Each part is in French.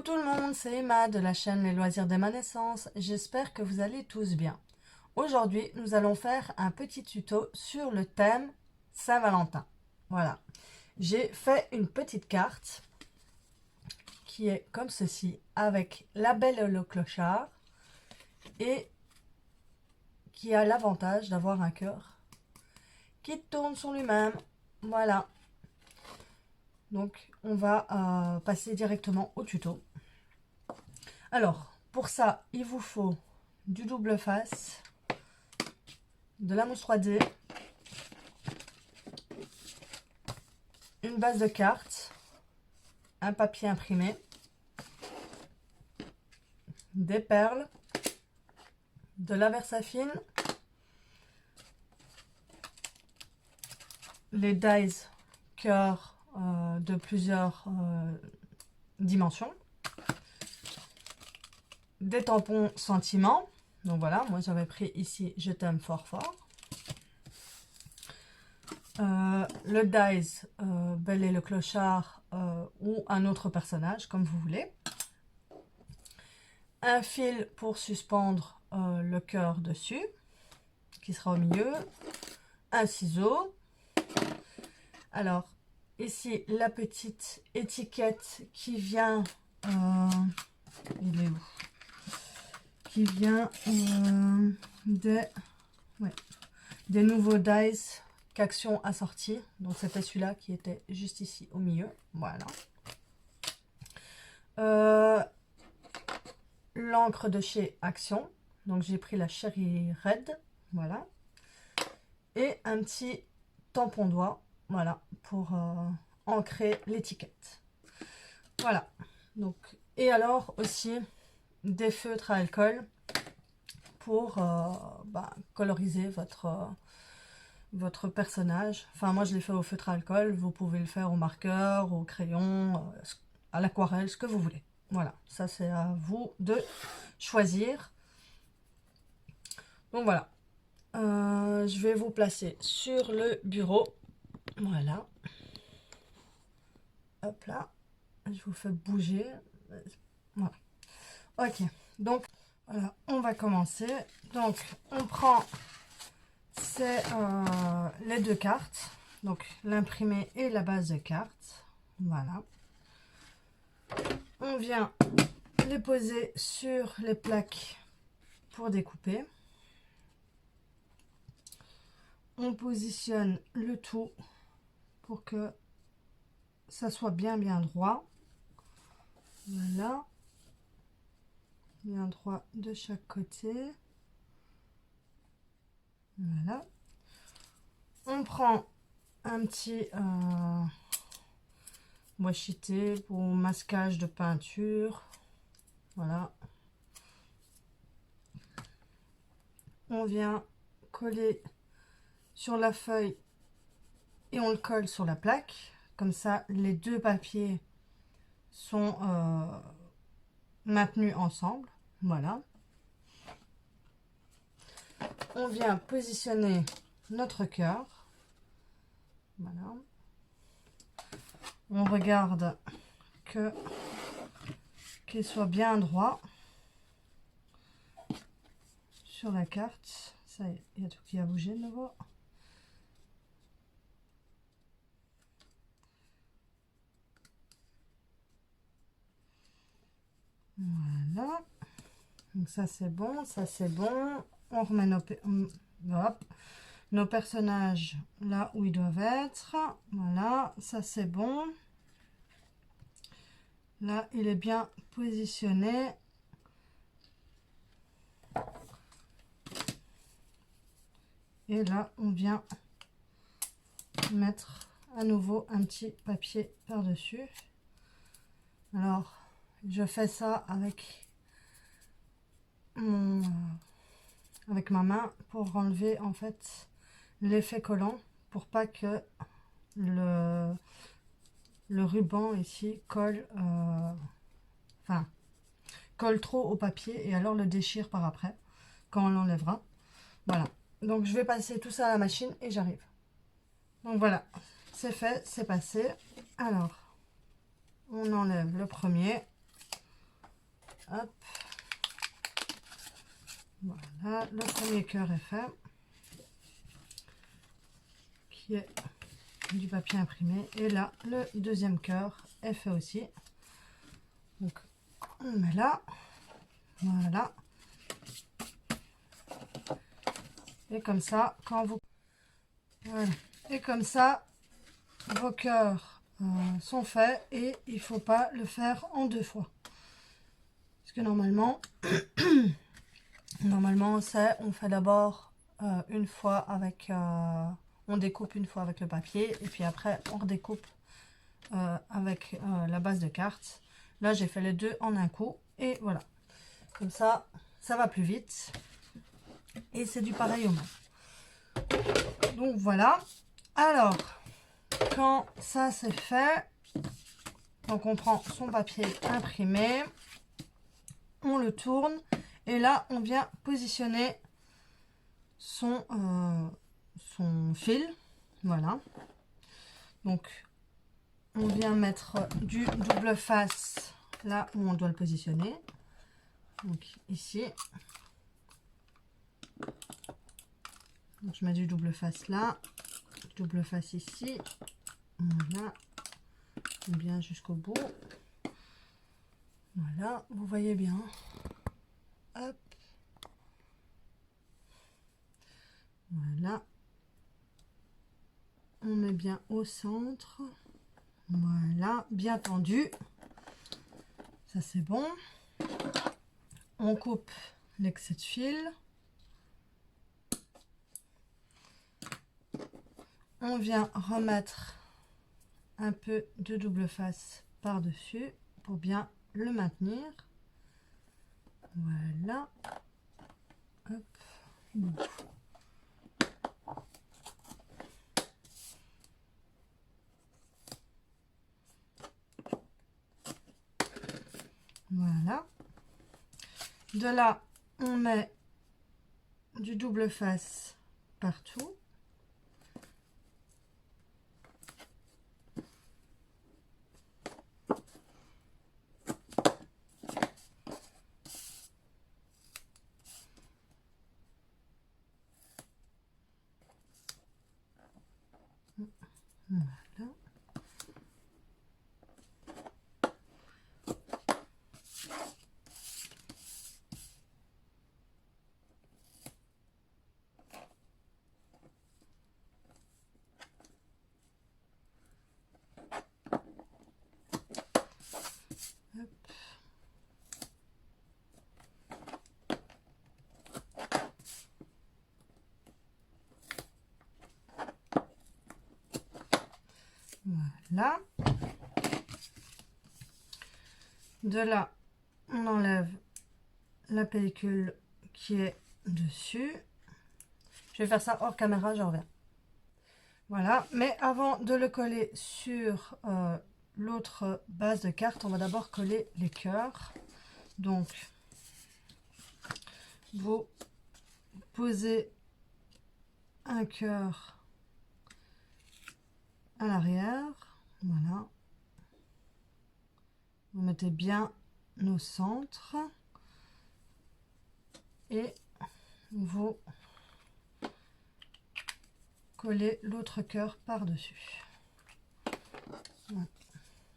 Coucou tout le monde, c'est Emma de la chaîne Les Loisirs d'Emma Naissance. J'espère que vous allez tous bien. Aujourd'hui, nous allons faire un petit tuto sur le thème Saint-Valentin. Voilà, j'ai fait une petite carte qui est comme ceci, avec la belle et le clochard, et qui a l'avantage d'avoir un cœur qui tourne sur lui-même. Voilà. Donc, on va passer directement au tuto. Alors, pour ça, il vous faut du double face, de la mousse 3D, une base de cartes, un papier imprimé, des perles, de la Versafine, les dies cœur de plusieurs dimensions, des tampons sentiments. Donc voilà, moi j'avais pris ici Je t'aime fort fort. Le dies Belle et le clochard ou un autre personnage comme vous voulez. Un fil pour suspendre le cœur dessus qui sera au milieu. Un ciseau. Alors ici la petite étiquette qui vient il est où, qui vient des nouveaux dies qu'Action a sorti. Donc c'était celui-là qui était juste ici au milieu. Voilà. L'encre de chez Action. Donc j'ai pris la Cherry Red. Voilà. Et un petit tampon doigt. Voilà. Pour ancrer l'étiquette. Voilà. Donc, et alors aussi des feutres à alcool pour coloriser votre personnage. Enfin, moi je l'ai fait au feutre à alcool, vous pouvez le faire au marqueur, au crayon, à l'aquarelle, ce que vous voulez. Voilà, ça c'est à vous de choisir. Donc voilà, je vais vous placer sur le bureau. Voilà. Hop là, je vous fais bouger. Voilà. Ok, donc voilà, on va commencer. Donc on prend les deux cartes, donc l'imprimé et la base de cartes. Voilà. On vient les poser sur les plaques pour découper. On positionne le tout pour que ça soit bien droit. Voilà. Bien droit de chaque côté. Voilà. On prend un petit washi-tape pour masquage de peinture. Voilà. On vient coller sur la feuille et on le colle sur la plaque. Comme ça, les deux papiers sont maintenus ensemble. Voilà. On vient positionner notre cœur. Voilà. On regarde qu'il soit bien droit sur la carte. Ça y est, il y a tout qui a bougé de nouveau. Voilà. Donc ça c'est bon, ça c'est bon. On remet nos personnages là où ils doivent être. Voilà, ça c'est bon. Là, il est bien positionné. Et là, on vient mettre à nouveau un petit papier par-dessus. Alors, je fais ça avec ma main pour enlever en fait l'effet collant, pour pas que le ruban ici colle colle trop au papier et alors le déchire par après quand on l'enlèvera. Voilà, donc je vais passer tout ça à la machine et j'arrive. Donc voilà, c'est fait, c'est passé. Alors on enlève le premier. Hop. Voilà, le premier cœur est fait, qui est du papier imprimé. Et là, le deuxième cœur est fait aussi. Donc, on met là. Voilà. Et comme ça, quand vous... Voilà. Et comme ça, vos cœurs sont faits et il ne faut pas le faire en 2 fois. Parce que normalement, c'est on fait d'abord une fois avec... on découpe une fois avec le papier et puis après on redécoupe avec la base de cartes. Là, j'ai fait les deux en un coup et voilà. Comme ça, ça va plus vite. Et c'est du pareil au même. Donc voilà. Alors, quand ça c'est fait, donc on prend son papier imprimé, on le tourne et là on vient positionner son fil. Voilà. Donc on vient mettre du double face là où on doit le positionner. Donc ici. Donc je mets du double face là, double face ici. Voilà. Bien jusqu'au bout. Voilà, vous voyez bien. Hop. Voilà. On met bien au centre. Voilà, bien tendu. Ça c'est bon. On coupe l'excès de fil. On vient remettre un peu de double face par-dessus pour bien le maintenir. Voilà. Hop. Voilà. De là, on met du double face partout. Voilà. Hop. Voilà. De là, on enlève la pellicule qui est dessus. Je vais faire ça hors caméra, je reviens. Voilà, mais avant de le coller sur l'autre base de carte, on va d'abord coller les cœurs. Donc, vous posez un cœur à l'arrière. Voilà. Vous mettez bien au centre et vous collez l'autre cœur par-dessus. Voilà.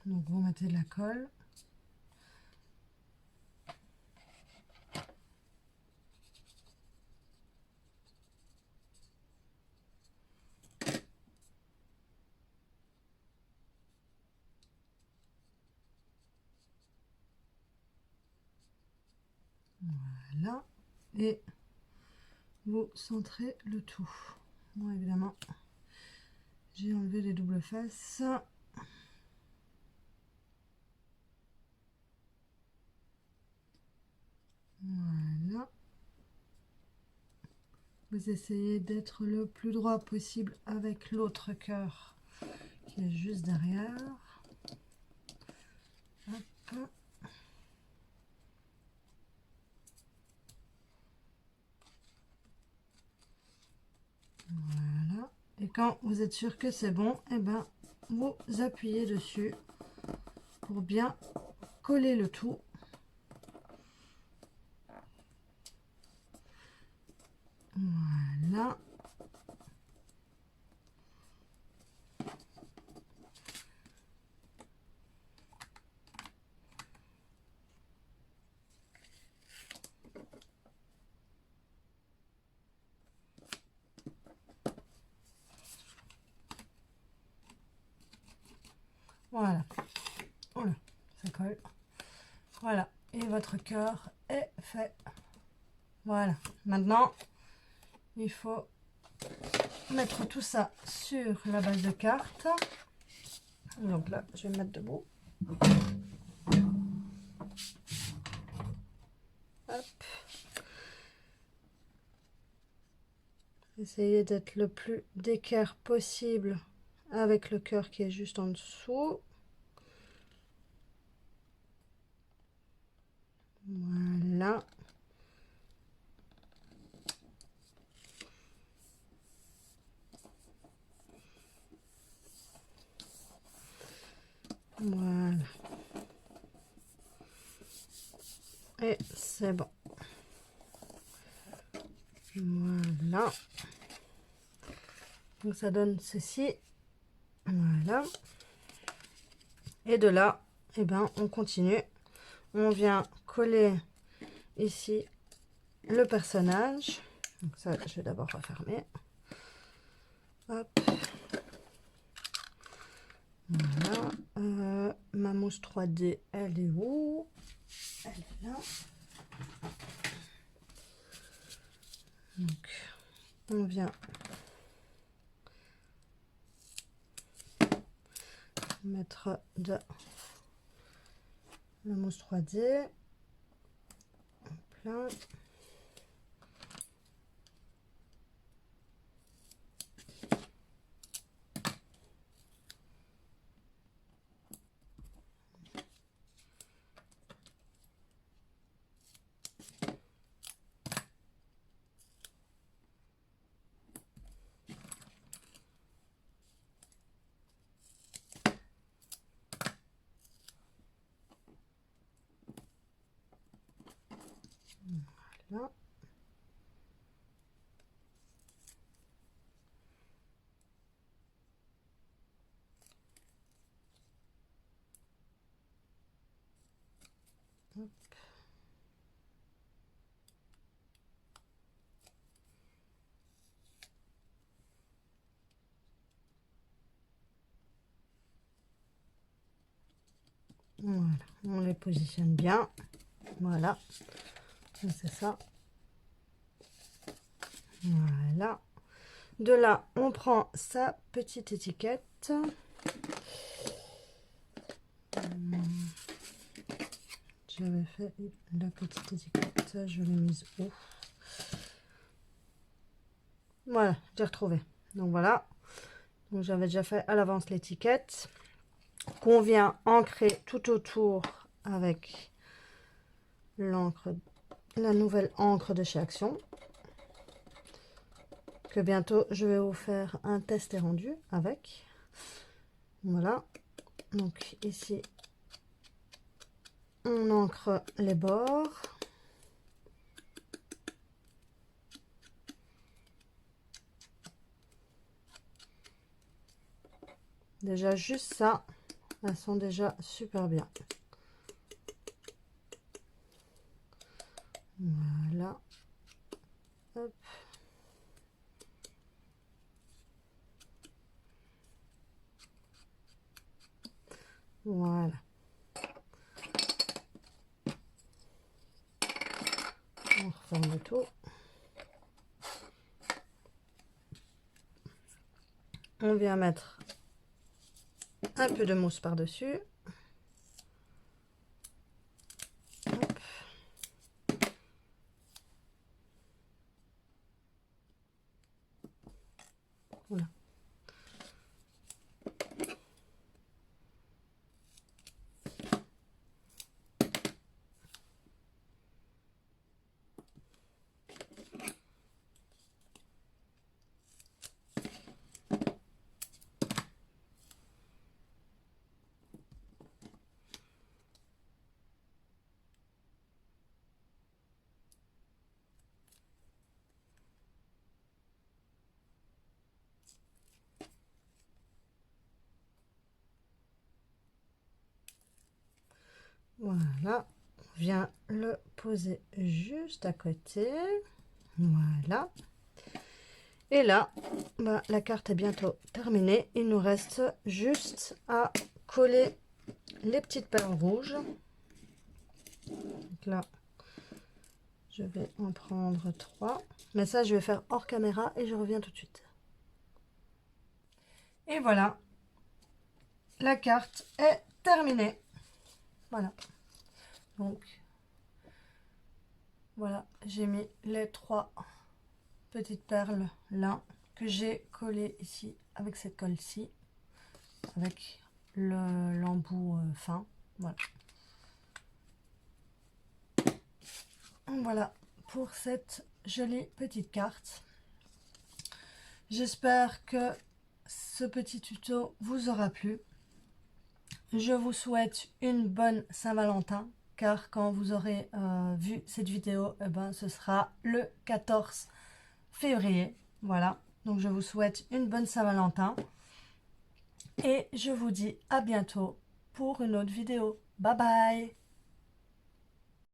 Donc vous mettez de la colle. Voilà. Et vous centrez le tout. Bon, évidemment, j'ai enlevé les doubles faces. Voilà. Vous essayez d'être le plus droit possible avec l'autre cœur qui est juste derrière. Hop. Voilà. Et quand vous êtes sûr que c'est bon, et ben vous appuyez dessus pour bien coller le tout. Voilà. Voilà. Oh là, ça colle. Voilà. Et votre cœur est fait. Voilà. Maintenant, il faut mettre tout ça sur la base de carte. Donc là, je vais me mettre debout. Hop. Essayez d'être le plus d'équerre possible avec le cœur qui est juste en dessous. Voilà. Voilà. Et c'est bon. Voilà. Donc ça donne ceci. Voilà. Et de là, eh ben, on continue. On vient coller ici le personnage. Donc ça, je vais d'abord refermer. Hop. Voilà. Ma mousse 3D, elle est où? Elle est là. Donc, on vient mettre de la mousse 3D. Hop là. Voilà. Hop. Voilà, on les positionne bien. Voilà, c'est ça. Voilà. De là, on prend sa petite étiquette. J'avais fait la petite étiquette, je l'ai mise où? Voilà, j'ai retrouvé. Donc voilà. Donc j'avais déjà fait à l'avance l'étiquette qu'on vient ancrer tout autour avec l'encre, la nouvelle encre de chez Action. Que bientôt je vais vous faire un test et rendu avec. Voilà. Donc ici, on ancre les bords. Déjà juste ça, elles sont déjà super bien. Voilà. Hop. Voilà. On referme tout. On vient mettre un peu de mousse par-dessus. Voilà. Voilà, on vient le poser juste à côté. Voilà. Et là, bah, la carte est bientôt terminée. Il nous reste juste à coller les petites perles rouges. Donc là, je vais en prendre 3. Mais ça, je vais faire hors caméra et je reviens tout de suite. Et voilà, la carte est terminée. Voilà. Donc, voilà, j'ai mis les 3 petites perles là que j'ai collées ici avec cette colle-ci, avec l'embout fin. Voilà. Voilà pour cette jolie petite carte. J'espère que ce petit tuto vous aura plu. Je vous souhaite une bonne Saint-Valentin, car quand vous aurez vu cette vidéo, eh ben, ce sera le 14 février. Voilà, donc je vous souhaite une bonne Saint-Valentin. Et je vous dis à bientôt pour une autre vidéo. Bye bye!